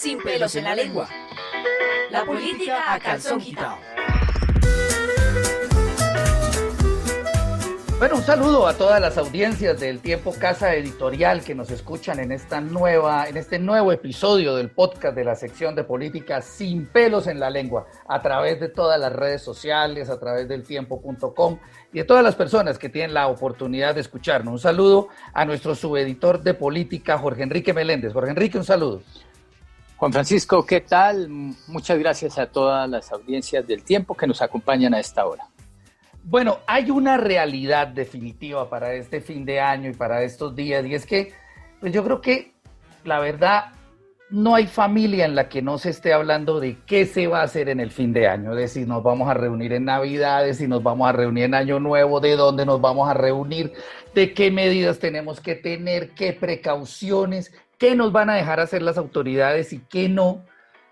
sin pelos en la lengua. La política a calzón quitado. Bueno, un saludo a todas las audiencias del Tiempo Casa Editorial que nos escuchan en este nuevo episodio del podcast de la sección de política sin pelos en la lengua, a través de todas las redes sociales, a través del tiempo.com y de todas las personas que tienen la oportunidad de escucharnos. Un saludo a nuestro subeditor de política, Jorge Enrique Meléndez. Jorge Enrique, un saludo. Juan Francisco, ¿qué tal? Muchas gracias a todas las audiencias del Tiempo que nos acompañan a esta hora. Bueno, hay una realidad definitiva para este fin de año y para estos días, y es que pues yo creo que la verdad no hay familia en la que no se esté hablando de qué se va a hacer en el fin de año, de si nos vamos a reunir en Navidades, si nos vamos a reunir en Año Nuevo, de dónde nos vamos a reunir, de qué medidas tenemos que tener, qué precauciones, qué nos van a dejar hacer las autoridades y qué no.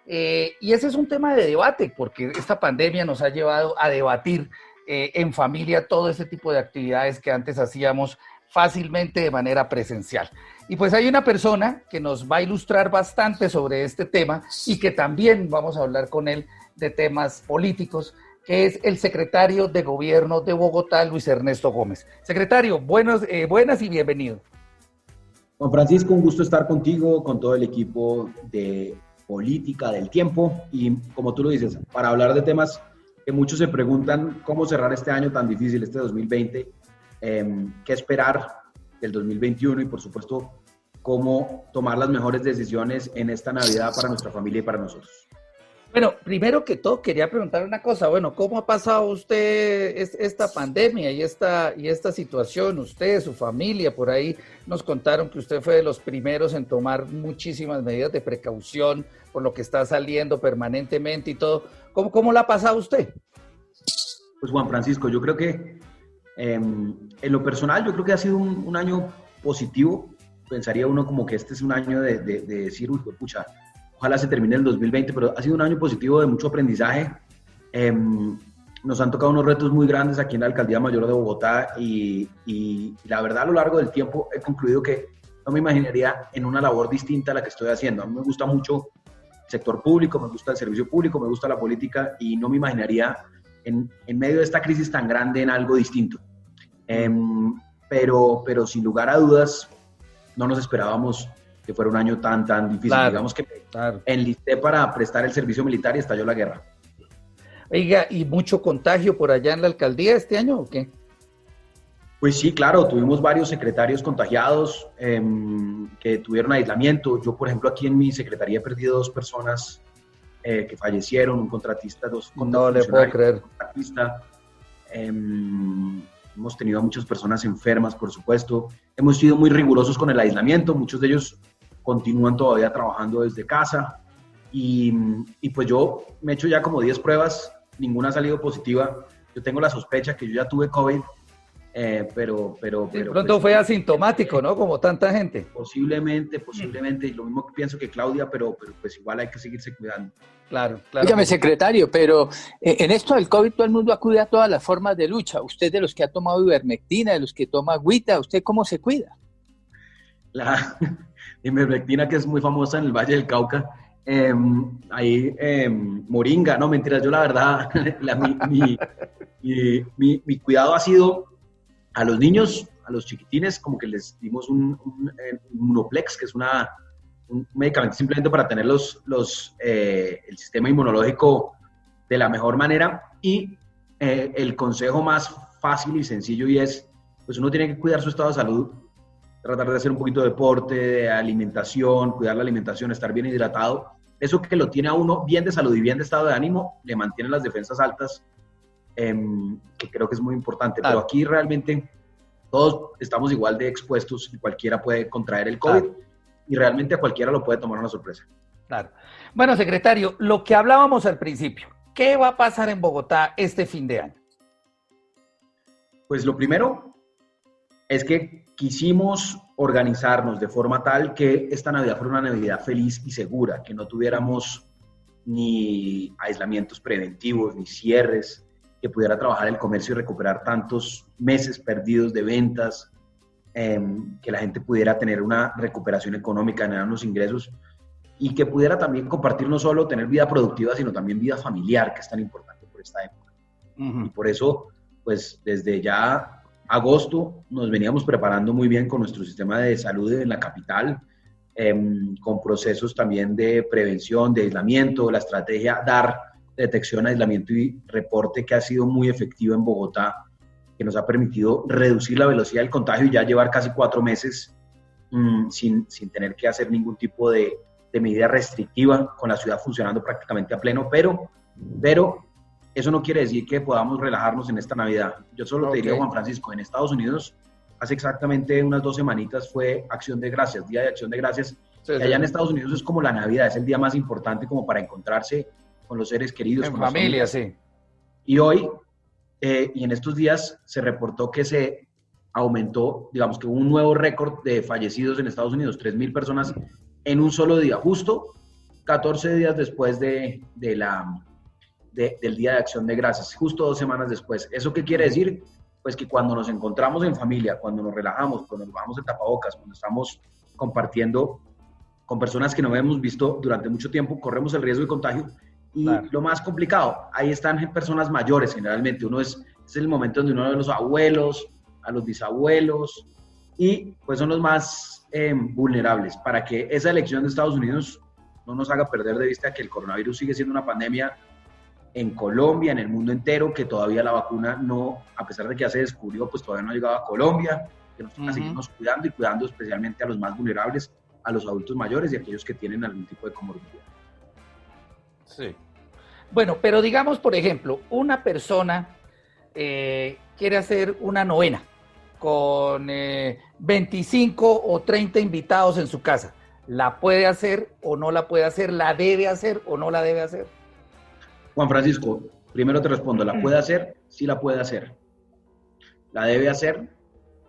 Y ese es un tema de debate, porque esta pandemia nos ha llevado a debatir en familia todo ese tipo de actividades que antes hacíamos fácilmente de manera presencial. Y pues hay una persona que nos va a ilustrar bastante sobre este tema y que también vamos a hablar con él de temas políticos, que es el secretario de Gobierno de Bogotá, Luis Ernesto Gómez. Secretario, buenas y bienvenido. Juan Francisco, un gusto estar contigo, con todo el equipo de política del Tiempo y, como tú lo dices, para hablar de temas que muchos se preguntan cómo cerrar este año tan difícil, este 2020, qué esperar del 2021 y, por supuesto, cómo tomar las mejores decisiones en esta Navidad para nuestra familia y para nosotros. Bueno, primero que todo quería preguntar una cosa. Bueno, ¿cómo ha pasado usted esta pandemia y esta situación? Usted, su familia, por ahí nos contaron que usted fue de los primeros en tomar muchísimas medidas de precaución por lo que está saliendo permanentemente y todo. ¿Cómo la ha pasado usted? Pues, Juan Francisco, yo creo que en lo personal, yo creo que ha sido un año positivo. Pensaría uno como que este es un año de decir, uy, pucha, ojalá se termine el 2020, pero ha sido un año positivo de mucho aprendizaje. Nos han tocado unos retos muy grandes aquí en la Alcaldía Mayor de Bogotá y la verdad, a lo largo del tiempo he concluido que no me imaginaría en una labor distinta a la que estoy haciendo. A mí me gusta mucho el sector público, me gusta el servicio público, me gusta la política y no me imaginaría en medio de esta crisis tan grande en algo distinto. Pero sin lugar a dudas, no nos esperábamos que fuera un año tan difícil. Claro, digamos que enlisté para prestar el servicio militar y estalló la guerra. Oiga, ¿y mucho contagio por allá en la alcaldía este año o qué? Pues sí, claro, tuvimos varios secretarios contagiados que tuvieron aislamiento. Yo, por ejemplo, aquí en mi secretaría he perdido 2 personas que fallecieron, un contratista, 2 no le puedo creer. Hemos tenido a muchas personas enfermas, por supuesto. Hemos sido muy rigurosos con el aislamiento. Muchos de ellos continúan todavía trabajando desde casa. Y pues yo me he hecho ya como 10 pruebas. Ninguna ha salido positiva. Yo tengo la sospecha que yo ya tuve COVID. Pero de pronto pues, fue asintomático, ¿no? Como tanta gente. Posiblemente. Y lo mismo que pienso que Claudia, pero pues igual hay que seguirse cuidando. Claro. Dígame, secretario, pero en esto del COVID todo el mundo acude a todas las formas de lucha. Usted de los que ha tomado ivermectina, de los que toma agüita, ¿usted cómo se cuida? La ivermectina, que es muy famosa en el Valle del Cauca, moringa, no, mentiras, yo la verdad, mi cuidado ha sido a los niños, a los chiquitines, como que les dimos un Unoplex, que es un medicamento simplemente para tener el sistema inmunológico de la mejor manera. Y el consejo más fácil y sencillo y es, pues uno tiene que cuidar su estado de salud, tratar de hacer un poquito de deporte, de alimentación, cuidar la alimentación, estar bien hidratado. Eso que lo tiene a uno bien de salud y bien de estado de ánimo, le mantiene las defensas altas, que creo que es muy importante. Claro. Pero aquí realmente todos estamos igual de expuestos y cualquiera puede contraer el COVID. Claro. Y realmente a cualquiera lo puede tomar una sorpresa. Claro. Bueno, secretario, lo que hablábamos al principio, ¿qué va a pasar en Bogotá este fin de año? Pues lo primero es que quisimos organizarnos de forma tal que esta Navidad fuera una Navidad feliz y segura, que no tuviéramos ni aislamientos preventivos, ni cierres, que pudiera trabajar el comercio y recuperar tantos meses perdidos de ventas, que la gente pudiera tener una recuperación económica, generar unos ingresos. y que pudiera también compartir no solo tener vida productiva, sino también vida familiar, que es tan importante por esta época. Y por eso, pues desde ya agosto nos veníamos preparando muy bien con nuestro sistema de salud en la capital, con procesos también de prevención, de aislamiento, la estrategia DAR, detección, aislamiento y reporte, que ha sido muy efectiva en Bogotá, que nos ha permitido reducir la velocidad del contagio y ya llevar casi 4 meses sin tener que hacer ningún tipo de medida restrictiva, con la ciudad funcionando prácticamente a pleno, pero eso no quiere decir que podamos relajarnos en esta Navidad. Yo solo te diría, Juan Francisco, en Estados Unidos hace exactamente unas 2 semanitas fue Acción de Gracias, Día de Acción de Gracias, y allá en Estados Unidos es como la Navidad, es el día más importante como para encontrarse con los seres queridos. En con familia, sí. Y hoy, y en estos días, se reportó que se aumentó, digamos que hubo un nuevo récord de fallecidos en Estados Unidos, 3.000 personas en un solo día, justo 14 días después del Día de Acción de Gracias, justo 2 semanas después. ¿Eso qué quiere decir? Pues que cuando nos encontramos en familia, cuando nos relajamos, cuando nos bajamos el tapabocas, cuando estamos compartiendo con personas que no hemos visto durante mucho tiempo, corremos el riesgo de contagio. Y lo más complicado, ahí están personas mayores generalmente. Es el momento donde uno ve a los abuelos, a los bisabuelos, y pues son los más vulnerables, para que esa elección de Estados Unidos no nos haga perder de vista que el coronavirus sigue siendo una pandemia en Colombia, en el mundo entero, que todavía la vacuna no, a pesar de que ya se descubrió, pues todavía no ha llegado a Colombia, que nos toca seguirnos cuidando y cuidando especialmente a los más vulnerables, a los adultos mayores y a aquellos que tienen algún tipo de comorbilidad. Sí. Bueno, pero digamos, por ejemplo, una persona quiere hacer una novena con 25 o 30 invitados en su casa. ¿La puede hacer o no la puede hacer? ¿La debe hacer o no la debe hacer? Juan Francisco, primero te respondo, ¿la puede hacer? Sí la puede hacer. ¿La debe hacer?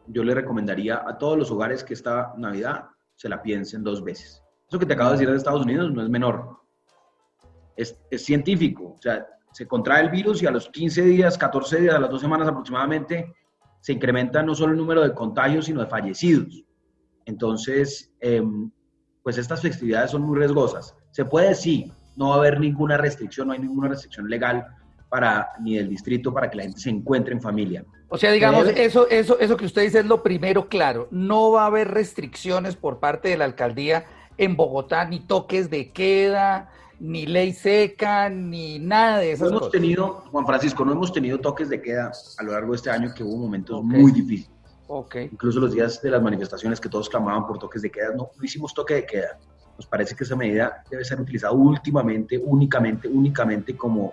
Yo le recomendaría a todos los hogares que esta Navidad se la piensen 2 veces. Eso que te acabo de decir de Estados Unidos no es menor. Es científico. O sea, se contrae el virus y a los 15 días, 14 días, a las 2 semanas aproximadamente, se incrementa no solo el número de contagios, sino de fallecidos. Entonces, pues estas festividades son muy riesgosas. ¿Se puede? Sí. No va a haber ninguna restricción, no hay ninguna restricción legal ni del distrito para que la gente se encuentre en familia. O sea, digamos, eso que usted dice es lo primero claro. No va a haber restricciones por parte de la alcaldía en Bogotá, ni toques de queda, ni ley seca, ni nada de esas cosas. Juan Francisco, no hemos tenido toques de queda a lo largo de este año, que hubo momentos muy difíciles. Incluso los días de las manifestaciones que todos clamaban por toques de queda, no hicimos toque de queda. Nos parece que esa medida debe ser utilizada únicamente como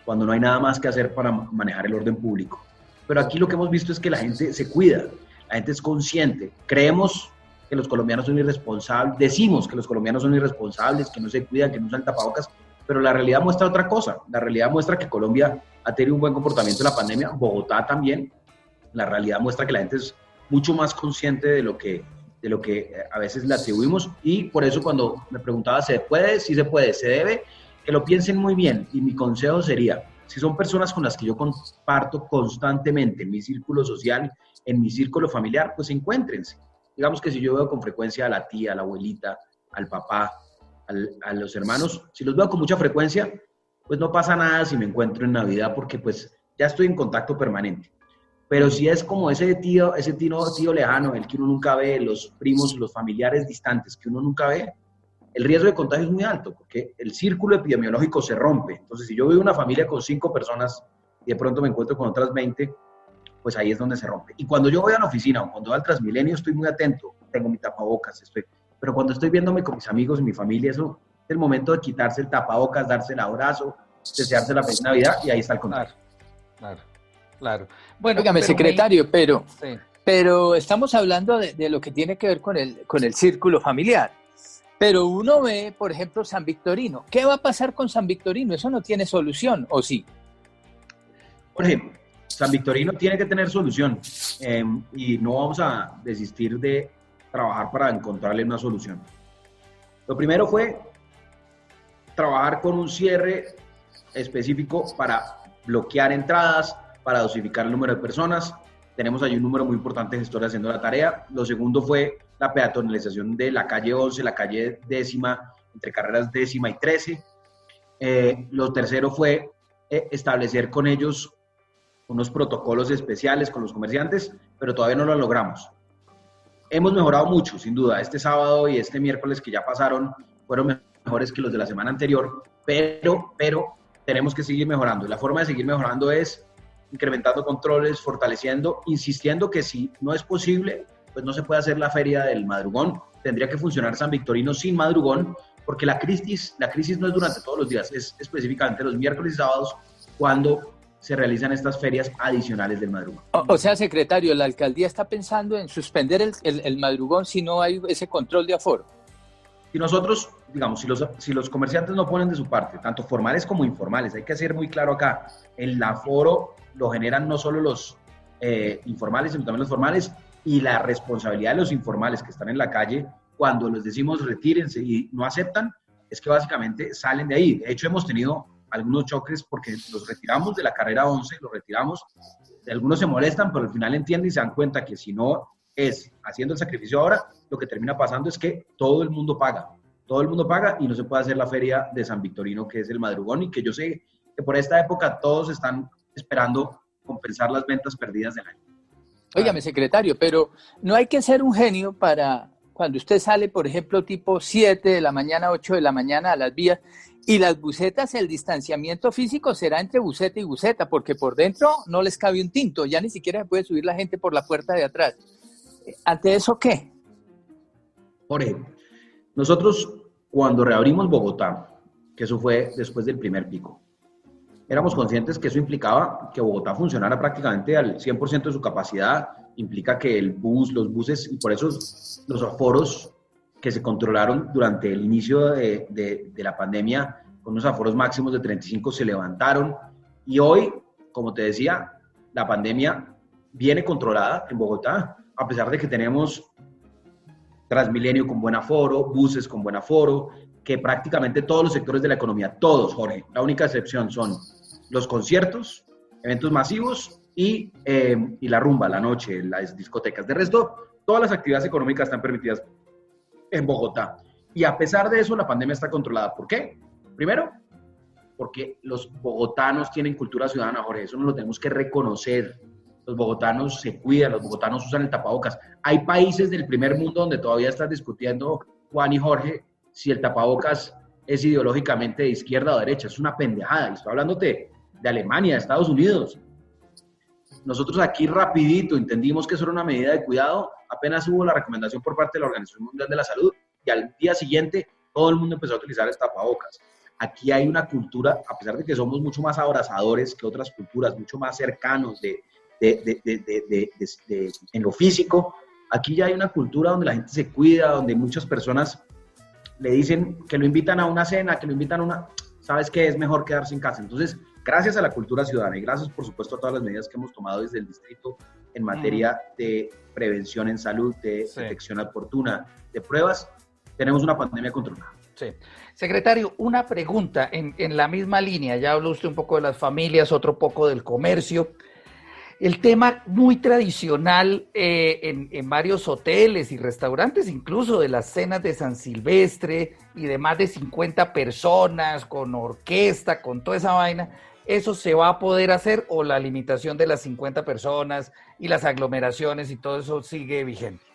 cuando no hay nada más que hacer para manejar el orden público. Pero aquí lo que hemos visto es que la gente se cuida, la gente es consciente. Creemos que los colombianos son irresponsables, decimos que los colombianos son irresponsables, que no se cuidan, que no usan tapabocas, pero la realidad muestra otra cosa. La realidad muestra que Colombia ha tenido un buen comportamiento en la pandemia, Bogotá también. La realidad muestra que la gente es mucho más consciente de lo que a veces le atribuimos, y por eso cuando me preguntaba, ¿se puede? Sí se puede, se debe, que lo piensen muy bien, y mi consejo sería, si son personas con las que yo comparto constantemente en mi círculo social, en mi círculo familiar, pues encuéntrense. Digamos que si yo veo con frecuencia a la tía, a la abuelita, al papá, a los hermanos, si los veo con mucha frecuencia, pues no pasa nada si me encuentro en Navidad, porque pues ya estoy en contacto permanente. Pero si es como ese tío lejano, el que uno nunca ve, los primos, los familiares distantes que uno nunca ve, el riesgo de contagio es muy alto, porque el círculo epidemiológico se rompe. Entonces, si yo veo una familia con 5 personas y de pronto me encuentro con otras 20, pues ahí es donde se rompe. Y cuando yo voy a la oficina o cuando voy al Transmilenio, estoy muy atento, tengo mi tapabocas, pero cuando estoy viéndome con mis amigos y mi familia, eso es el momento de quitarse el tapabocas, darse el abrazo, desearse la feliz Navidad, y ahí está el contagio. Claro. Bueno, óigame, secretario, pero estamos hablando de lo que tiene que ver con el círculo familiar. Pero uno ve, por ejemplo, San Victorino. ¿Qué va a pasar con San Victorino? ¿Eso no tiene solución, o sí? Por ejemplo, San Victorino tiene que tener solución, y no vamos a desistir de trabajar para encontrarle una solución. Lo primero fue trabajar con un cierre específico para bloquear entradas, para dosificar el número de personas. Tenemos allí un número muy importante de gestores haciendo la tarea. Lo segundo fue la peatonalización de la calle 11, la calle 10ª, entre carreras 10ª y 13. Lo tercero fue establecer con ellos unos protocolos especiales con los comerciantes, pero todavía no lo logramos. Hemos mejorado mucho, sin duda. Este sábado y este miércoles que ya pasaron fueron mejores que los de la semana anterior, pero tenemos que seguir mejorando. Y la forma de seguir mejorando es incrementando controles, fortaleciendo, insistiendo que si no es posible, pues no se puede hacer la feria del madrugón. Tendría que funcionar San Victorino sin madrugón, porque la crisis no es durante todos los días, es específicamente los miércoles y sábados cuando se realizan estas ferias adicionales del madrugón. O sea, secretario, la alcaldía está pensando en suspender el madrugón si no hay ese control de aforo. Si nosotros, digamos, si los comerciantes no ponen de su parte, tanto formales como informales, hay que ser muy claro acá, el aforo lo generan no solo los informales, sino también los formales, y la responsabilidad de los informales que están en la calle, cuando les decimos retírense y no aceptan, es que básicamente salen de ahí. De hecho, hemos tenido algunos choques porque los retiramos de la carrera 11, los retiramos, algunos se molestan, pero al final entienden y se dan cuenta que si no es haciendo el sacrificio ahora, lo que termina pasando es que todo el mundo paga y no se puede hacer la feria de San Victorino, que es el madrugón, y que yo sé que por esta época todos están esperando compensar las ventas perdidas del año. Óigame, secretario, pero no hay que ser un genio para cuando usted sale, por ejemplo, tipo 7 de la mañana, 8 de la mañana a las vías, y las busetas, el distanciamiento físico será entre buseta y buseta, porque por dentro no les cabe un tinto, ya ni siquiera se puede subir la gente por la puerta de atrás. ¿Ante eso qué? Jorge, nosotros cuando reabrimos Bogotá, que eso fue después del primer pico, éramos conscientes que eso implicaba que Bogotá funcionara prácticamente al 100% de su capacidad, implica que los buses, y por eso los aforos que se controlaron durante el inicio de la pandemia, con unos aforos máximos de 35 se levantaron, y hoy, como te decía, la pandemia viene controlada en Bogotá, a pesar de que tenemos Transmilenio con buen aforo, buses con buen aforo, que prácticamente todos los sectores de la economía, todos, Jorge, la única excepción son los conciertos, eventos masivos y la rumba, la noche, las discotecas. De resto, todas las actividades económicas están permitidas en Bogotá. Y a pesar de eso, la pandemia está controlada. ¿Por qué? Primero, porque los bogotanos tienen cultura ciudadana, Jorge, eso nos lo tenemos que reconocer. Los bogotanos se cuidan, los bogotanos usan el tapabocas. Hay países del primer mundo donde todavía están discutiendo, Juan y Jorge, si el tapabocas es ideológicamente de izquierda o derecha. Es una pendejada. Y estoy hablándote de Alemania, de Estados Unidos. Nosotros aquí rapidito entendimos que eso era una medida de cuidado, apenas hubo la recomendación por parte de la Organización Mundial de la Salud y al día siguiente todo el mundo empezó a utilizar el tapabocas. Aquí hay una cultura, a pesar de que somos mucho más abrazadores que otras culturas, mucho más cercanos en lo físico, aquí ya hay una cultura donde la gente se cuida, donde muchas personas le dicen que lo invitan a una cena, que lo invitan a una... ¿Sabes qué? Es mejor quedarse en casa. Entonces, gracias a la cultura ciudadana y gracias, por supuesto, a todas las medidas que hemos tomado desde el distrito en materia de prevención en salud, de detección oportuna, de pruebas, tenemos una pandemia controlada. Sí. Secretario, una pregunta en la misma línea. Ya habló usted un poco de las familias, otro poco del comercio. El tema muy tradicional en varios hoteles y restaurantes, incluso de las cenas de San Silvestre y de más de 50 personas, con orquesta, con toda esa vaina, ¿eso se va a poder hacer o la limitación de las 50 personas y las aglomeraciones y todo eso sigue vigente?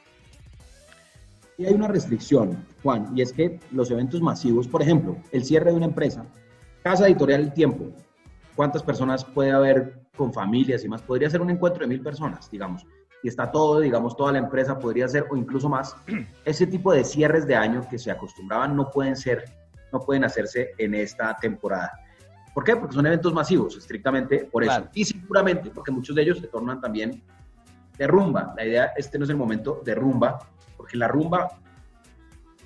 Y hay una restricción, Juan, y es que los eventos masivos, por ejemplo, el cierre de una empresa, Casa Editorial El Tiempo, ¿cuántas personas puede haber con familias y más? Podría ser un encuentro de 1000 personas, digamos, y está todo, digamos, toda la empresa podría ser, o incluso más. Ese tipo de cierres de año que se acostumbraban no pueden hacerse en esta temporada. ¿Por qué? Porque son eventos masivos, estrictamente por eso. Claro. Y seguramente porque muchos de ellos se tornan también de rumba. La idea, no es el momento de rumba, porque la rumba,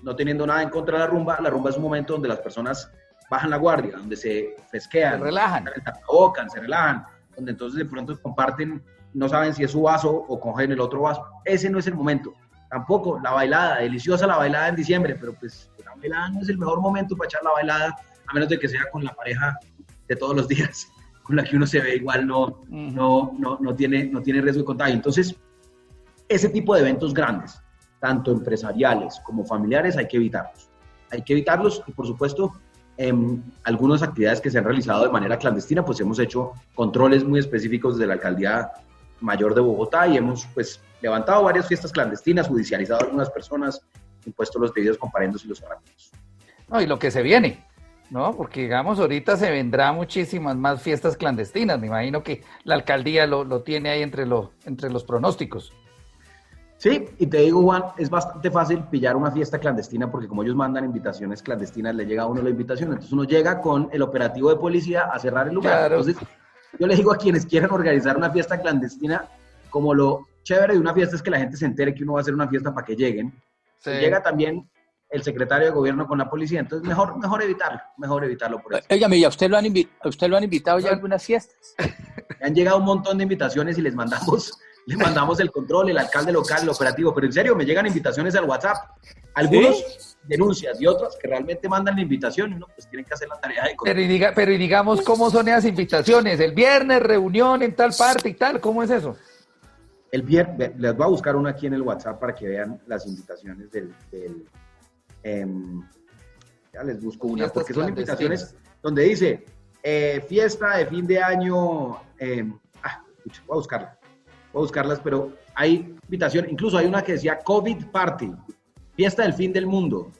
no teniendo nada en contra de la rumba es un momento donde las personas bajan la guardia, donde se fresquean, se relajan, se relajan, donde entonces de pronto comparten, no saben si es su vaso o cogen el otro vaso. Ese no es el momento. Tampoco la bailada, deliciosa la bailada en diciembre, pero pues la bailada no es el mejor momento para echar la bailada, a menos de que sea con la pareja de todos los días, con la que uno se ve igual, no tiene riesgo de contagio. Entonces, ese tipo de eventos grandes, tanto empresariales como familiares, hay que evitarlos. hay que evitarlos y por supuesto algunas actividades que se han realizado de manera clandestina, pues hemos hecho controles muy específicos desde la Alcaldía Mayor de Bogotá y hemos pues levantado varias fiestas clandestinas, judicializado a algunas personas, impuesto los debidos comparendos y los arreglos. No, y lo que se viene, ¿no? Porque digamos, ahorita se vendrá muchísimas más fiestas clandestinas. Me imagino que la alcaldía lo tiene ahí entre los pronósticos. Sí, y te digo, Juan, es bastante fácil pillar una fiesta clandestina porque como ellos mandan invitaciones clandestinas, le llega a uno la invitación, entonces uno llega con el operativo de policía a cerrar el lugar. Claro. Entonces, yo le digo a quienes quieran organizar una fiesta clandestina, como lo chévere de una fiesta es que la gente se entere que uno va a hacer una fiesta para que lleguen. Sí. Y llega también el secretario de gobierno con la policía, entonces mejor evitarlo por eso. Óigame, ¿y a usted lo han invitado ya a algunas fiestas? Me han llegado un montón de invitaciones y les mandamos el control, el alcalde local, el operativo, pero en serio, me llegan invitaciones al WhatsApp. Algunos denuncias y otros que realmente mandan la invitación y uno pues tienen que hacer la tarea de control. Pero y digamos, ¿cómo son esas invitaciones? El viernes, reunión en tal parte y tal, ¿cómo es eso? El viernes, les voy a buscar una aquí en el WhatsApp para que vean las invitaciones ya les busco una, Fiestas porque son invitaciones donde dice fiesta de fin de año, voy a buscarlas, pero hay invitación, incluso hay una que decía COVID Party, fiesta del fin del mundo.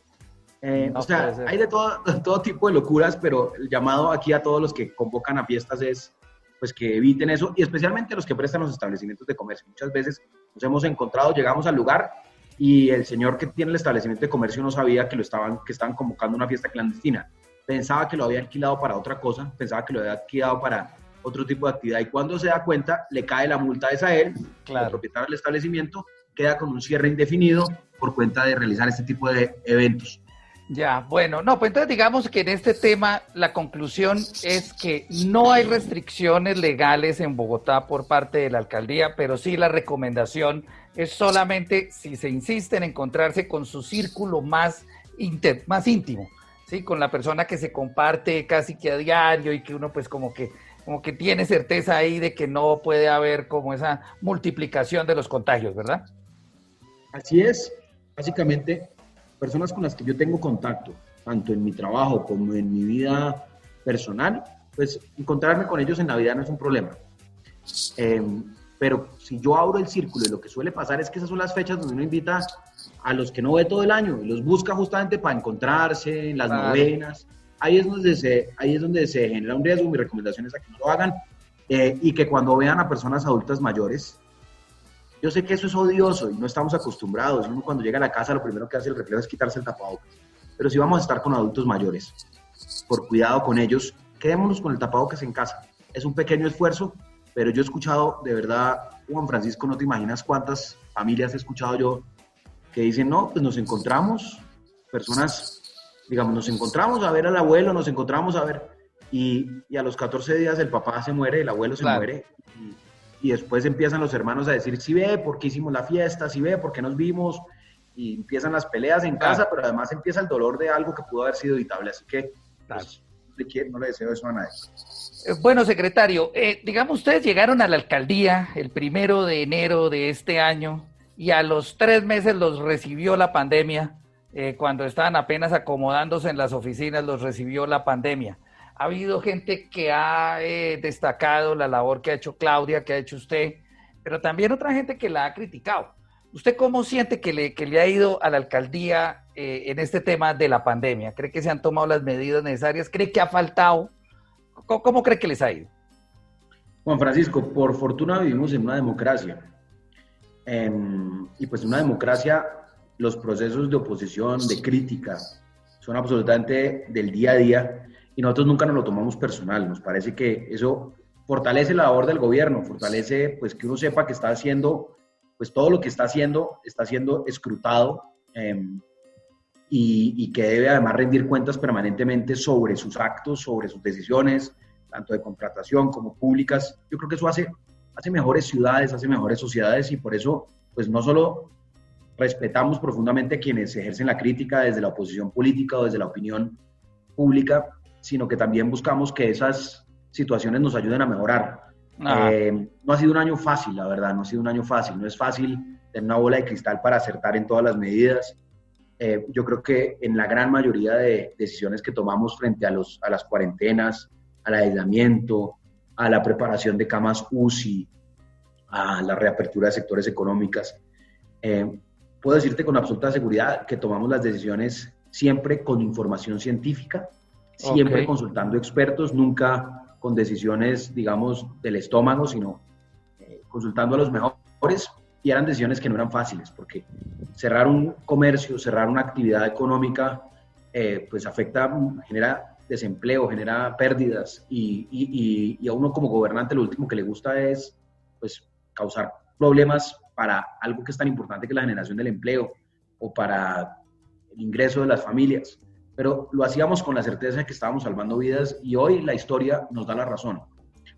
No, o sea, hay de todo tipo de locuras, pero el llamado aquí a todos los que convocan a fiestas es pues que eviten eso, y especialmente los que prestan los establecimientos de comercio. Muchas veces nos hemos encontrado, llegamos al lugar y el señor que tiene el establecimiento de comercio no sabía que estaban convocando una fiesta clandestina. Pensaba que lo había alquilado para otra cosa, pensaba que lo había alquilado para otro tipo de actividad, y cuando se da cuenta, le cae la multa esa a él, claro. El propietario del establecimiento, queda con un cierre indefinido por cuenta de realizar este tipo de eventos. Ya, bueno, no, pues entonces digamos que en este tema la conclusión es que no hay restricciones legales en Bogotá por parte de la alcaldía, pero sí la recomendación es solamente si se insiste en encontrarse con su círculo más íntimo, ¿sí? Con la persona que se comparte casi que a diario y que uno pues como que tiene certeza ahí de que no puede haber como esa multiplicación de los contagios, ¿verdad? Así es, básicamente personas con las que yo tengo contacto, tanto en mi trabajo como en mi vida personal, pues encontrarme con ellos en Navidad no es un problema. Pero si yo abro el círculo, y lo que suele pasar es que esas son las fechas donde uno invita a los que no ve todo el año y los busca justamente para encontrarse en las novenas. Ahí es donde se genera un riesgo. Mi recomendación es a que no lo hagan y que cuando vean a personas adultas mayores, yo sé que eso es odioso y no estamos acostumbrados. Uno cuando llega a la casa lo primero que hace el reflejo es quitarse el tapabocas. Pero si vamos a estar con adultos mayores, por cuidado con ellos, quedémonos con el tapabocas en casa. Es un pequeño esfuerzo, pero yo he escuchado, de verdad, Juan Francisco, no te imaginas cuántas familias he escuchado yo que dicen, no, pues nos encontramos, personas, digamos, nos encontramos a ver al abuelo, nos encontramos a ver, y a los 14 días el papá se muere, el abuelo se muere, y después empiezan los hermanos a decir, sí ve, ¿por qué hicimos la fiesta? Sí ve, ¿por qué nos vimos? Y empiezan las peleas en casa, pero además empieza el dolor de algo que pudo haber sido evitable, así que pues, no le deseo eso a nadie. Bueno, secretario, digamos, ustedes llegaron a la alcaldía el 1 de enero de este año y a los 3 meses los recibió la pandemia, cuando estaban apenas acomodándose en las oficinas, los recibió la pandemia. Ha habido gente que ha destacado la labor que ha hecho Claudia, que ha hecho usted, pero también otra gente que la ha criticado. ¿Usted cómo siente que le ha ido a la alcaldía en este tema de la pandemia? ¿Cree que se han tomado las medidas necesarias? ¿Cree que ha faltado? ¿Cómo cree que les ha ido? Juan Francisco, por fortuna vivimos en una democracia. Y pues en una democracia los procesos de oposición, de crítica, son absolutamente del día a día. Y nosotros nunca nos lo tomamos personal. Nos parece que eso fortalece la labor del gobierno, fortalece pues que uno sepa que está haciendo, pues todo lo que está siendo escrutado y que debe además rendir cuentas permanentemente sobre sus actos, sobre sus decisiones, tanto de contratación como públicas. Yo creo que eso hace mejores ciudades, hace mejores sociedades, y por eso pues no solo respetamos profundamente a quienes ejercen la crítica desde la oposición política o desde la opinión pública, sino que también buscamos que esas situaciones nos ayuden a mejorar. No ha sido un año fácil, la verdad, no ha sido un año fácil. No es fácil tener una bola de cristal para acertar en todas las medidas. Yo creo que en la gran mayoría de decisiones que tomamos frente a las cuarentenas, al aislamiento, a la preparación de camas UCI, a la reapertura de sectores económicas, puedo decirte con absoluta seguridad que tomamos las decisiones siempre con información científica, siempre consultando expertos, nunca con decisiones, digamos, del estómago, sino consultando a los mejores, y eran decisiones que no eran fáciles, porque cerrar un comercio, cerrar una actividad económica, pues afecta, genera desempleo, genera pérdidas, y a uno como gobernante lo último que le gusta es, pues, causar problemas para algo que es tan importante que la generación del empleo o para el ingreso de las familias. Pero lo hacíamos con la certeza de que estábamos salvando vidas, y hoy la historia nos da la razón.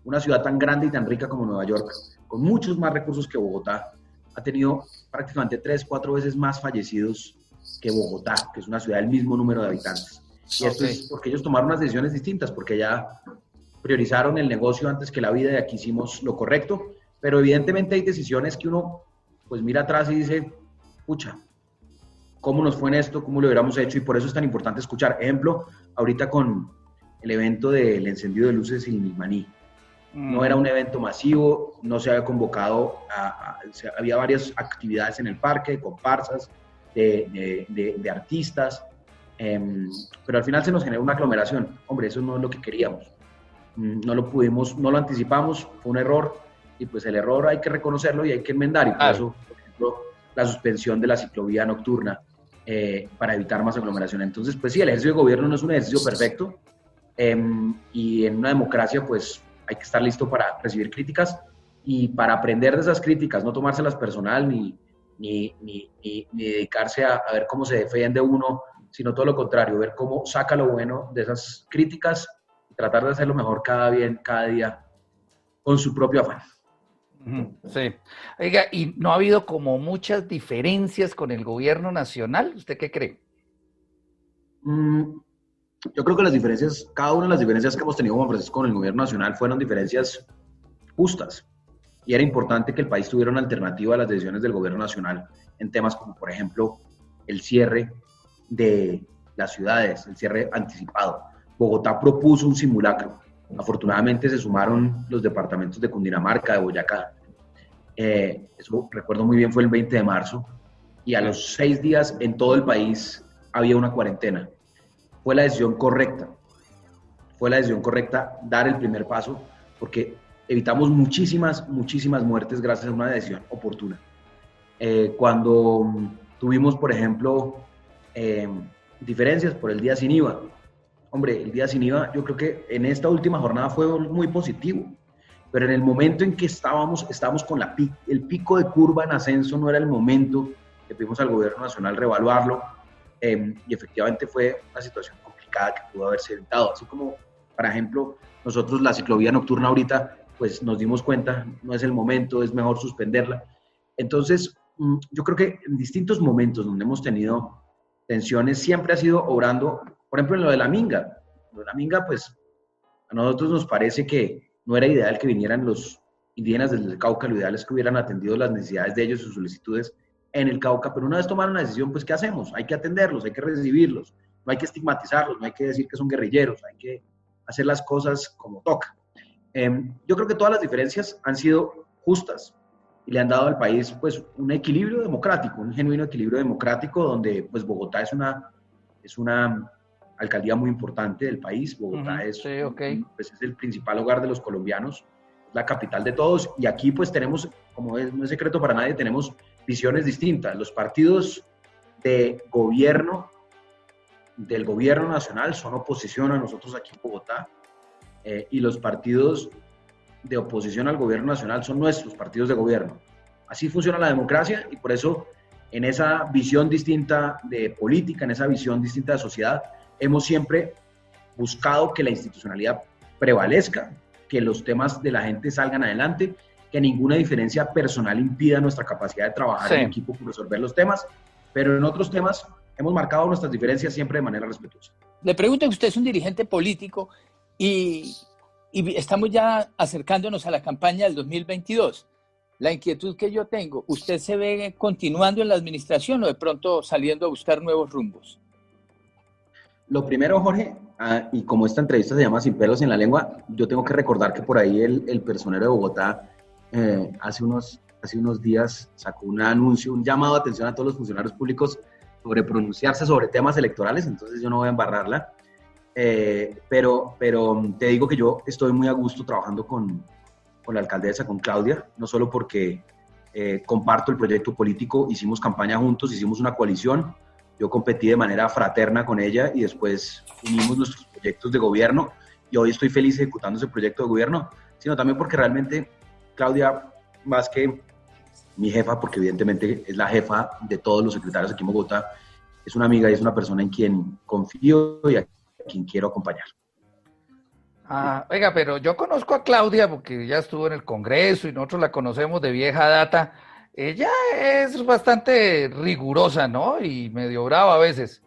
Una ciudad tan grande y tan rica como Nueva York, con muchos más recursos que Bogotá, ha tenido prácticamente 3, 4 veces más fallecidos que Bogotá, que es una ciudad del mismo número de habitantes. Y esto es porque ellos tomaron unas decisiones distintas, porque ya priorizaron el negocio antes que la vida, y aquí hicimos lo correcto. Pero evidentemente hay decisiones que uno pues mira atrás y dice, pucha, ¿cómo nos fue en esto? ¿Cómo lo hubiéramos hecho? Y por eso es tan importante escuchar. Ejemplo, ahorita con el evento del encendido de luces en el Maní. No era un evento masivo, no se había convocado, había varias actividades en el parque, comparsas de artistas, pero al final se nos generó una aglomeración. Hombre, eso no es lo que queríamos. No lo pudimos, no lo anticipamos, fue un error, y pues el error hay que reconocerlo y hay que enmendar, y por eso, por ejemplo, la suspensión de la ciclovía nocturna para evitar más aglomeración. Entonces, pues sí, el ejercicio de gobierno no es un ejercicio perfecto, y en una democracia, pues, hay que estar listo para recibir críticas y para aprender de esas críticas, no tomárselas personal ni dedicarse a ver cómo se defiende uno, sino todo lo contrario, ver cómo saca lo bueno de esas críticas y tratar de hacerlo mejor cada día con su propio afán. Sí. Oiga, ¿y no ha habido como muchas diferencias con el gobierno nacional? ¿Usted qué cree? Yo creo que cada una de las diferencias que hemos tenido, Juan Francisco, con el gobierno nacional fueron diferencias justas. Y era importante que el país tuviera una alternativa a las decisiones del gobierno nacional en temas como, por ejemplo, el cierre de las ciudades, el cierre anticipado. Bogotá propuso un simulacro. Afortunadamente se sumaron los departamentos de Cundinamarca, de Boyacá. Eso recuerdo muy bien, fue el 20 de marzo. Y a los 6 días en todo el país había una cuarentena. Fue la decisión correcta dar el primer paso, porque evitamos muchísimas muertes gracias a una decisión oportuna. Cuando tuvimos, por ejemplo, diferencias por el día sin IVA, hombre, el día sin IVA yo creo que en esta última jornada fue muy positivo, pero en el momento en que estábamos con el pico de curva en ascenso, no era el momento que pedimos al gobierno nacional reevaluarlo. Y efectivamente fue una situación complicada que pudo haberse evitado. Así como, por ejemplo, nosotros la ciclovía nocturna ahorita, pues nos dimos cuenta, no es el momento, es mejor suspenderla. Entonces, yo creo que en distintos momentos donde hemos tenido tensiones, siempre ha sido obrando, por ejemplo, en lo de la minga. Lo de la minga, pues, a nosotros nos parece que no era ideal que vinieran los indígenas del Cauca, lo ideal es que hubieran atendido las necesidades de ellos y sus solicitudes en el Cauca, pero una vez tomaron una decisión, pues ¿qué hacemos? Hay que atenderlos, hay que recibirlos, no hay que estigmatizarlos, no hay que decir que son guerrilleros, hay que hacer las cosas como toca. Yo creo que todas las diferencias han sido justas y le han dado al país pues un equilibrio democrático, un genuino equilibrio democrático, donde pues Bogotá es una alcaldía muy importante del país. Bogotá es el principal hogar de los colombianos, la capital de todos, y aquí pues tenemos, como no es secreto para nadie, tenemos visiones distintas. Los partidos del gobierno nacional son oposición a nosotros aquí en Bogotá, y los partidos de oposición al gobierno nacional son nuestros partidos de gobierno. Así funciona la democracia, y por eso en esa visión distinta de política, en esa visión distinta de sociedad, hemos siempre buscado que la institucionalidad prevalezca, que los temas de la gente salgan adelante, que ninguna diferencia personal impida nuestra capacidad de trabajar en equipo por resolver los temas, pero en otros temas hemos marcado nuestras diferencias siempre de manera respetuosa. Le pregunto, que usted es un dirigente político y estamos ya acercándonos a la campaña del 2022. la inquietud que yo tengo, ¿usted se ve continuando en la administración o de pronto saliendo a buscar nuevos rumbos? Lo primero, Jorge, y como esta entrevista se llama Sin pelos en la lengua, yo tengo que recordar que por ahí el personero de Bogotá hace unos días sacó un anuncio, un llamado de atención a todos los funcionarios públicos sobre pronunciarse sobre temas electorales, entonces yo no voy a embarrarla, pero te digo que yo estoy muy a gusto trabajando con la alcaldesa, con Claudia, no solo porque comparto el proyecto político, hicimos campaña juntos, hicimos una coalición, yo competí de manera fraterna con ella y después unimos nuestros proyectos de gobierno y hoy estoy feliz ejecutando ese proyecto de gobierno, sino también porque realmente Claudia, más que mi jefa, porque evidentemente es la jefa de todos los secretarios aquí en Bogotá, es una amiga y es una persona en quien confío y a quien quiero acompañar. Oiga, pero yo conozco a Claudia porque ya estuvo en el Congreso y nosotros la conocemos de vieja data. Ella es bastante rigurosa, ¿no? Y medio brava a veces.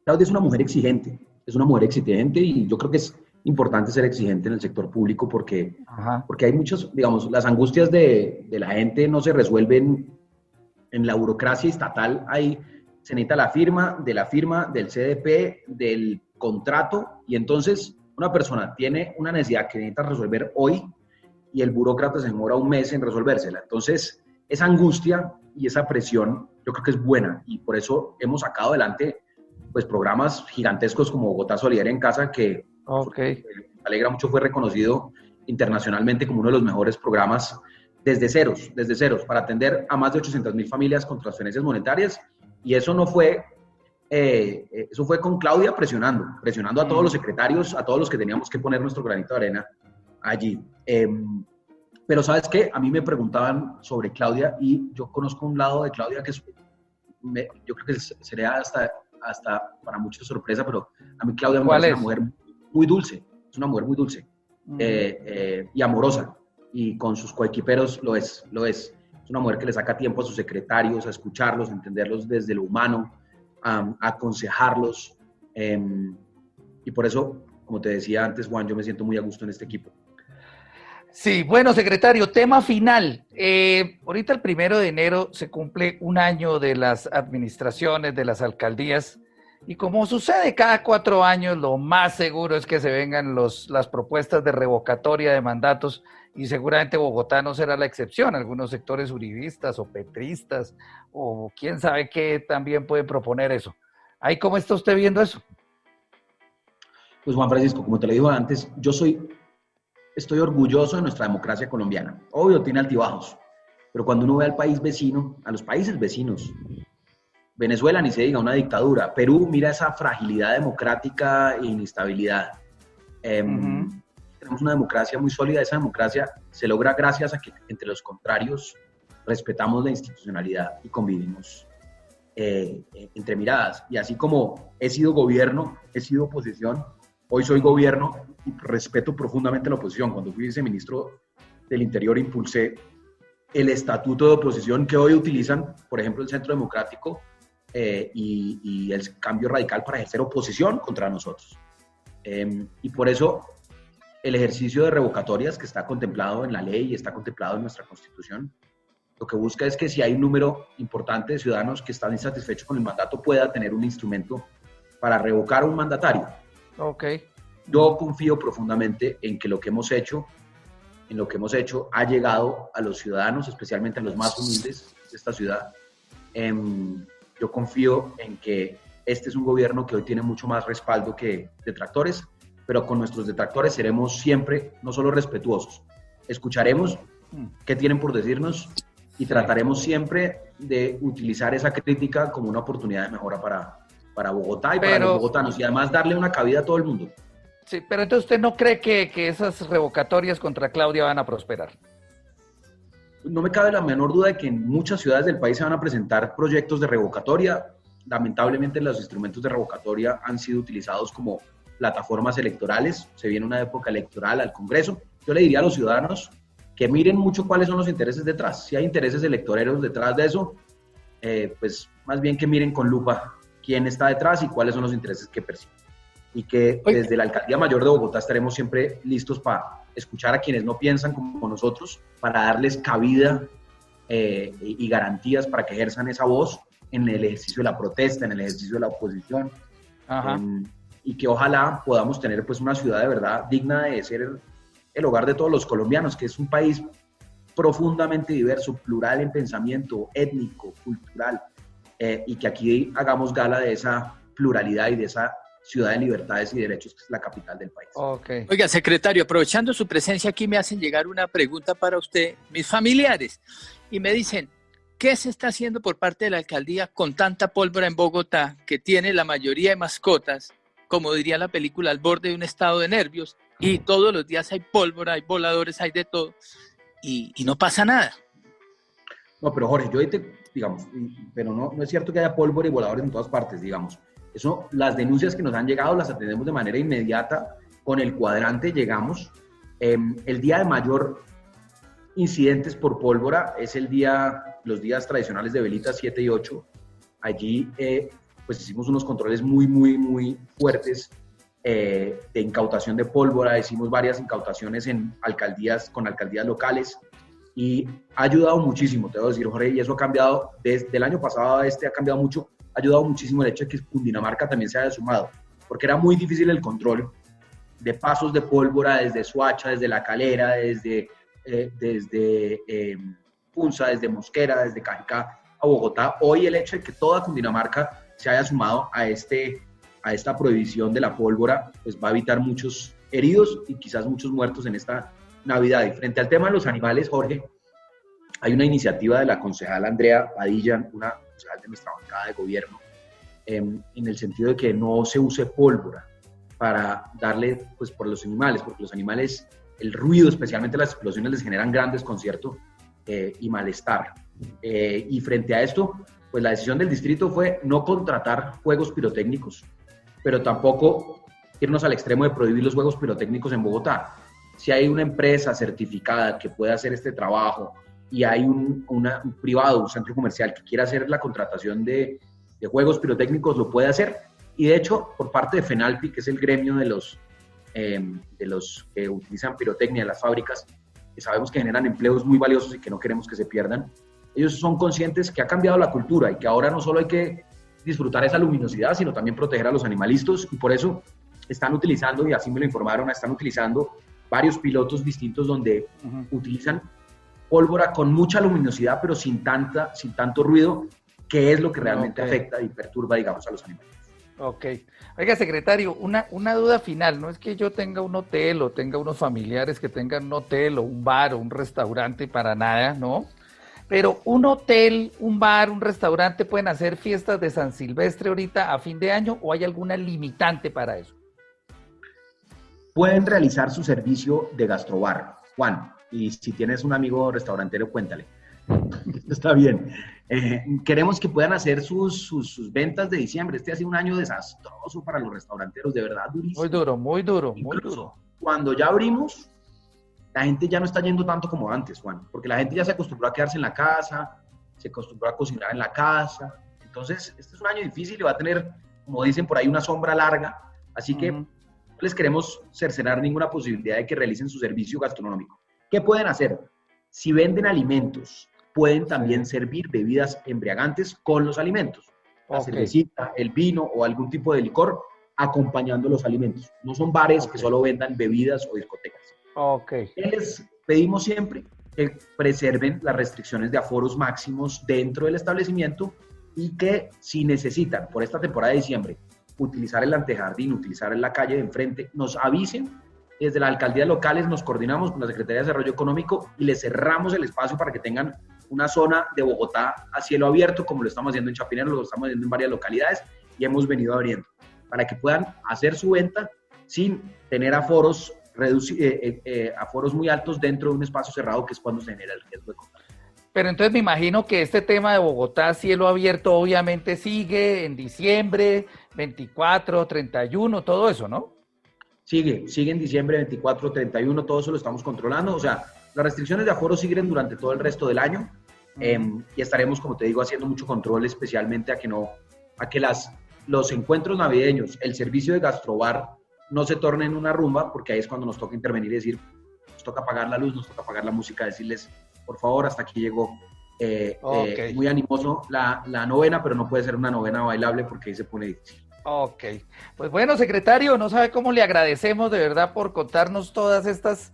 Claudia es una mujer exigente y yo creo que es importante ser exigente en el sector público porque hay muchos, digamos, las angustias de la gente no se resuelven en la burocracia estatal. Se necesita la firma, del CDP, del contrato, y entonces una persona tiene una necesidad que necesita resolver hoy y el burócrata se demora un mes en resolvérsela. Entonces, esa angustia y esa presión yo creo que es buena y por eso hemos sacado adelante pues programas gigantescos como Bogotá Solidaria en Casa, que me alegra mucho, fue reconocido internacionalmente como uno de los mejores programas desde ceros, para atender a más de 800.000 familias con transferencias monetarias, y eso no fue, eso fue con Claudia presionando a todos los secretarios, a todos los que teníamos que poner nuestro granito de arena allí. Pero ¿sabes qué? A mí me preguntaban sobre Claudia y yo conozco un lado de Claudia que yo creo que sería hasta para muchos sorpresa, pero a mí Claudia me parece una mujer muy dulce, y amorosa, y con sus coequiperos lo es. Es una mujer que le saca tiempo a sus secretarios, a escucharlos, a entenderlos desde lo humano, a aconsejarlos, y por eso, como te decía antes, Juan, yo me siento muy a gusto en este equipo. Sí, bueno, secretario, tema final. Ahorita el 1 de enero se cumple un año de las administraciones, de las alcaldías, y como sucede cada 4 años, lo más seguro es que se vengan las propuestas de revocatoria de mandatos, y seguramente Bogotá no será la excepción. Algunos sectores uribistas o petristas, o quién sabe qué, también pueden proponer eso. ¿Ahí cómo está usted viendo eso? Pues Juan Francisco, como te lo digo antes, estoy orgulloso de nuestra democracia colombiana. Obvio, tiene altibajos, pero cuando uno ve al país vecino, a los países vecinos, Venezuela ni se diga, una dictadura, Perú, mira esa fragilidad democrática e inestabilidad. Tenemos una democracia muy sólida, esa democracia se logra gracias a que entre los contrarios respetamos la institucionalidad y convivimos entre miradas. Y así como he sido gobierno, he sido oposición, hoy soy gobierno y respeto profundamente la oposición. Cuando fui viceministro del Interior impulsé el estatuto de oposición que hoy utilizan, por ejemplo, el Centro Democrático y el Cambio Radical para ejercer oposición contra nosotros. Y por eso el ejercicio de revocatorias que está contemplado en la ley y está contemplado en nuestra Constitución, lo que busca es que si hay un número importante de ciudadanos que están insatisfechos con el mandato, pueda tener un instrumento para revocar a un mandatario. Yo confío profundamente en que lo que hemos hecho ha llegado a los ciudadanos, especialmente a los más humildes de esta ciudad. Yo confío en que este es un gobierno que hoy tiene mucho más respaldo que detractores, pero con nuestros detractores seremos siempre no solo respetuosos, escucharemos qué tienen por decirnos y trataremos siempre de utilizar esa crítica como una oportunidad de mejora para Bogotá y para los bogotanos, y además darle una cabida a todo el mundo. Sí, pero entonces usted no cree que esas revocatorias contra Claudia van a prosperar. No me cabe la menor duda de que en muchas ciudades del país se van a presentar proyectos de revocatoria. Lamentablemente los instrumentos de revocatoria han sido utilizados como plataformas electorales. Se viene una época electoral al Congreso. Yo le diría a los ciudadanos que miren mucho cuáles son los intereses detrás. Si hay intereses electoreros detrás de eso, pues más bien que miren con lupa quién está detrás y cuáles son los intereses que persiguen. y que Oiga. desde la Alcaldía Mayor de Bogotá estaremos siempre listos para escuchar a quienes no piensan como nosotros, para darles cabida y garantías para que ejerzan esa voz en el ejercicio de la protesta, en el ejercicio de la oposición, y que ojalá podamos tener pues una ciudad de verdad digna de ser el hogar de todos los colombianos, que es un país profundamente diverso, plural en pensamiento, étnico, cultural, y que aquí hagamos gala de esa pluralidad y de esa ciudad de libertades y derechos que es la capital del país. Okay. Oiga, secretario, aprovechando su presencia aquí, me hacen llegar una pregunta para usted, mis familiares, y me dicen, ¿qué se está haciendo por parte de la alcaldía con tanta pólvora en Bogotá, que tiene la mayoría de mascotas, como diría la película, al borde de un estado de nervios, y todos los días hay pólvora, hay voladores, hay de todo, y no pasa nada? No, pero Jorge, yo ahí digamos, pero no es cierto que haya pólvora y voladores en todas partes, digamos. Eso, las denuncias que nos han llegado las atendemos de manera inmediata. Con el cuadrante llegamos. El día de mayor incidentes por pólvora es los días tradicionales de velitas 7 y 8. Allí pues hicimos unos controles muy fuertes de incautación de pólvora. Hicimos varias incautaciones con alcaldías locales y ha ayudado muchísimo, te voy a decir, Jorge, y eso ha cambiado desde el año pasado a ha cambiado mucho. Ha ayudado muchísimo el hecho de que Cundinamarca también se haya sumado, porque era muy difícil el control de pasos de pólvora desde Soacha, desde La Calera, desde Punza, desde Mosquera, desde Cajicá a Bogotá. Hoy el hecho de que toda Cundinamarca se haya sumado a esta prohibición de la pólvora, pues va a evitar muchos heridos y quizás muchos muertos en esta Navidad. Y frente al tema de los animales, Jorge, hay una iniciativa de la concejala Andrea Padilla, una concejal de nuestra bancada de gobierno, en el sentido de que no se use pólvora para darle, pues, por los animales, porque los animales, el ruido, especialmente las explosiones, les generan gran desconcierto y malestar. Y frente a esto, pues la decisión del distrito fue no contratar juegos pirotécnicos, pero tampoco irnos al extremo de prohibir los juegos pirotécnicos en Bogotá. Si hay una empresa certificada que pueda hacer este trabajo y hay un privado, un centro comercial que quiera hacer la contratación de juegos pirotécnicos, lo puede hacer. Y de hecho, por parte de FENALPI, que es el gremio de los que utilizan pirotecnia en las fábricas, que sabemos que generan empleos muy valiosos y que no queremos que se pierdan, ellos son conscientes que ha cambiado la cultura y que ahora no solo hay que disfrutar esa luminosidad, sino también proteger a los animalistos, y por eso están utilizando, y así me lo informaron, están utilizando varios pilotos distintos donde utilizan pólvora con mucha luminosidad, pero sin tanto ruido, que es lo que realmente afecta y perturba, digamos, a los animales. Ok. Oiga, secretario, una duda final. No es que yo tenga un hotel o tenga unos familiares que tengan un hotel o un bar o un restaurante, para nada, ¿no? Pero un hotel, un bar, un restaurante, ¿pueden hacer fiestas de San Silvestre ahorita a fin de año o hay alguna limitante para eso? Pueden realizar su servicio de gastrobar, Juan, y si tienes un amigo restaurantero, cuéntale. Está bien. Queremos que puedan hacer sus ventas de diciembre. Este ha sido un año desastroso para los restauranteros, de verdad, durísimo. Muy duro. Cuando ya abrimos, la gente ya no está yendo tanto como antes, Juan, porque la gente ya se acostumbró a quedarse en la casa, se acostumbró a cocinar en la casa. Entonces, este es un año difícil y va a tener, como dicen por ahí, una sombra larga. Así que no les queremos cercenar ninguna posibilidad de que realicen su servicio gastronómico. ¿Qué pueden hacer? Si venden alimentos, pueden también servir bebidas embriagantes con los alimentos. La cervecita, el vino o algún tipo de licor acompañando los alimentos. No son bares que solo vendan bebidas o discotecas. ¿Qué les pedimos siempre? Que preserven las restricciones de aforos máximos dentro del establecimiento y que si necesitan, por esta temporada de diciembre, utilizar el antejardín, utilizar la calle de enfrente, nos avisen. Desde las alcaldías locales nos coordinamos con la Secretaría de Desarrollo Económico y les cerramos el espacio para que tengan una zona de Bogotá a cielo abierto, como lo estamos haciendo en Chapinero, lo estamos haciendo en varias localidades y hemos venido abriendo, para que puedan hacer su venta sin tener aforos muy altos dentro de un espacio cerrado, que es cuando se genera el riesgo de contagio. Pero entonces me imagino que este tema de Bogotá, cielo abierto, obviamente sigue en diciembre, 24, 31, todo eso, ¿no? Sigue en diciembre 24, 31, todo eso lo estamos controlando. O sea, las restricciones de aforo siguen durante todo el resto del año y estaremos, como te digo, haciendo mucho control, especialmente a que los encuentros navideños, el servicio de gastrobar no se torne en una rumba, porque ahí es cuando nos toca intervenir y decir, nos toca apagar la luz, nos toca apagar la música, decirles, por favor, hasta aquí llegó. Muy animoso la novena, pero no puede ser una novena bailable porque ahí se pone difícil. Ok, pues bueno, secretario, no sabe cómo le agradecemos de verdad por contarnos todas estas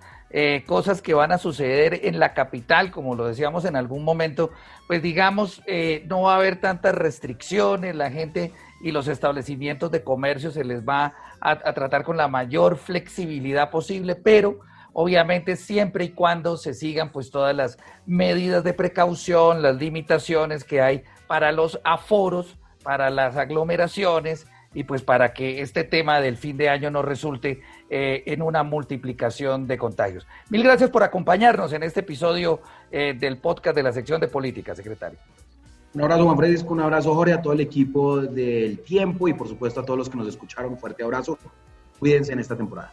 cosas que van a suceder en la capital, como lo decíamos en algún momento, pues digamos, no va a haber tantas restricciones, la gente y los establecimientos de comercio se les va a tratar con la mayor flexibilidad posible, pero obviamente siempre y cuando se sigan pues todas las medidas de precaución, las limitaciones que hay para los aforos, para las aglomeraciones y pues para que este tema del fin de año no resulte en una multiplicación de contagios. Mil gracias por acompañarnos en este episodio del podcast de la sección de política, secretario. Un abrazo, Juan Francisco, un abrazo, Jorge, a todo el equipo del Tiempo y por supuesto a todos los que nos escucharon. Un fuerte abrazo. Cuídense en esta temporada.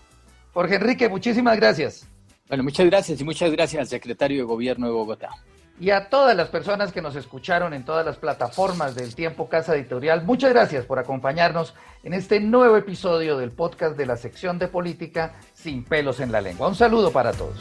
Jorge Enrique, muchísimas gracias. Bueno, muchas gracias y muchas gracias al secretario de Gobierno de Bogotá. Y a todas las personas que nos escucharon en todas las plataformas del Tiempo Casa Editorial, muchas gracias por acompañarnos en este nuevo episodio del podcast de la sección de política Sin Pelos en la Lengua. Un saludo para todos.